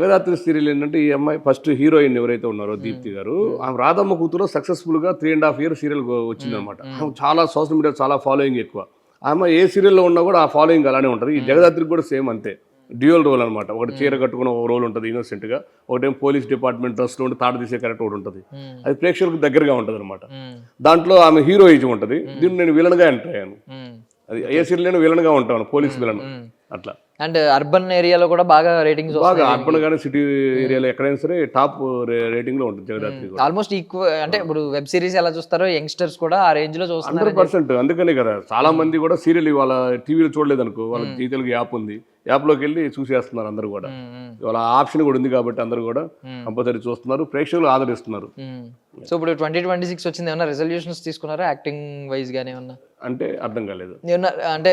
Jagadhatri serial ఏంటంటే ఈ అమ్మాయి ఫస్ట్ హీరోయిన్ ఎవరైతే ఉన్నారో దీప్తి గారు, ఆమె రాధమ్మ కూతురు సక్సెస్ఫుల్ గా 3.5 years సీరియల్ వచ్చిందనమాట. చాలా సోషల్ మీడియా చాలా ఫాలోయింగ్ ఎక్కువ. ఆమె ఏ సీరియల్లో ఉన్నా కూడా ఆ ఫాలోయింగ్ అలానే ఉంటుంది. ఈ జగదాత్రికి కూడా సేమ్ అంతే, డ్యూయల్ రోల్ అనమాట. ఒకటి చీర కట్టుకున్న ఒక రోల్ ఉంటుంది ఇన్నోసెంట్ గా, ఒకటేం పోలీస్ డిపార్ట్మెంట్ డ్రెస్ లో ఉండి తాట తీసే క్యారెక్టర్ ఒకటి ఉంటుంది. అది ప్రేక్షకులకు దగ్గరగా ఉంటుంది అనమాట. దాంట్లో ఆమె హీరోయిజం ఉంటుంది. దీన్ని నేను విలన్ గా ఎంటర్ అయ్యాను. అది ఏ సీరియల్ నేను విలన్ గా ఉంటాను, పోలీస్ విలన్ అట్లా. అండ్ అర్బన్ ఏరియాలో కూడా బాగా రేటింగ్స్ బాగా అర్బన్ గానీ సిటీ ఏరియాలో ఎక్కడైనా సరే టాప్ రేటింగ్ లో ఉంటుంది జగదాత్రి. Almost equal. అంటే ఇప్పుడు వెబ్ సిరీస్ ఎలా చూస్తారో యంగ్స్టర్స్ కూడా ఆ రేంజ్ లో చూస్తున్నారు. 100%. అందుకనే కదా చాలా మంది కూడా సీరియల్ ఇవాళ టీవీలో చూడలేదు అనుకో, వాళ్ళకి జీ తెలుగు యాప్ ఉంది, యాప్లోకి వెళ్ళి చూసేస్తున్నారు అందరూ కూడా. ఇవాళ ఆప్షన్ కూడా ఉంది కాబట్టి అందరూ కూడా కంపల్సరీ చూస్తున్నారు, ప్రేక్షకులు ఆదరిస్తున్నారు. సో ఇప్పుడు 2026 వచ్చింది, ఏమన్నా రెజల్యూషన్స్ తీసుకున్నారా యాక్టింగ్ వైజ్ గానే ఏమన్నా? అంటే అర్థం కాలేదు. అంటే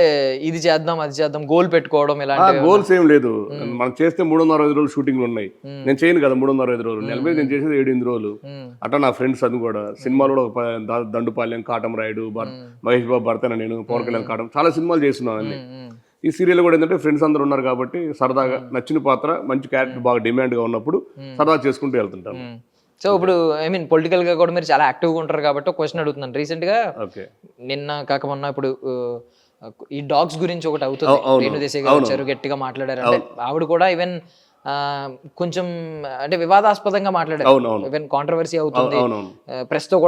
ఇది చేద్దాం అది చేద్దాం గోల్ పెట్టుకోవడం ఇలాంటి గోల్స్ ఏం లేదు. మనం చేస్తే 365 రోజులు షూటింగ్లు ఉన్నాయి. నేను చేయను కదా 365 రోజులు, నెల మీద నేను చేసేది 7-8 రోజులు. అట్లా నా ఫ్రెండ్స్ అది కూడా సినిమాలు కూడా దండుపాలెం, కాటం రాయుడు, మహేష్ బాబు భర్తన, నేను పవన్ కళ్యాణ్ కాటం, చాలా సినిమాలు చేస్తున్నాను అన్ని. ఈ సీరియల్ కూడా ఏంటంటే ఫ్రెండ్స్ అందరూ ఉన్నారు కాబట్టి సరదాగా నచ్చిన పాత్ర, మంచి క్యారెక్టర్ బాగా డిమాండ్ గా ఉన్నప్పుడు సరదా చేసుకుంటూ వెళ్తుంటాను. సో ఇప్పుడు ఐ మీన్ పొలిటికల్ గా కూడా మీరు చాలా యాక్టివ్గా ఉంటారు కాబట్టి ఒక క్వశ్చన్ అడుగుతున్నాను. రీసెంట్ గా నిన్న కాక మొన్న ఇప్పుడు ఈ డాగ్స్ గురించి ఒకటి అవుతుంది, రేణు దేశాయ్ గారు వచ్చారు, గట్టిగా మాట్లాడారు. అంటే ఆవిడ కూడా ఈవెన్ కొంచెం అంటే వివాదాస్పదంగా మాట్లాడారు, ఈవెన్ కాంట్రవర్సీ అవుతుంది, ప్రెస్ తో కూడా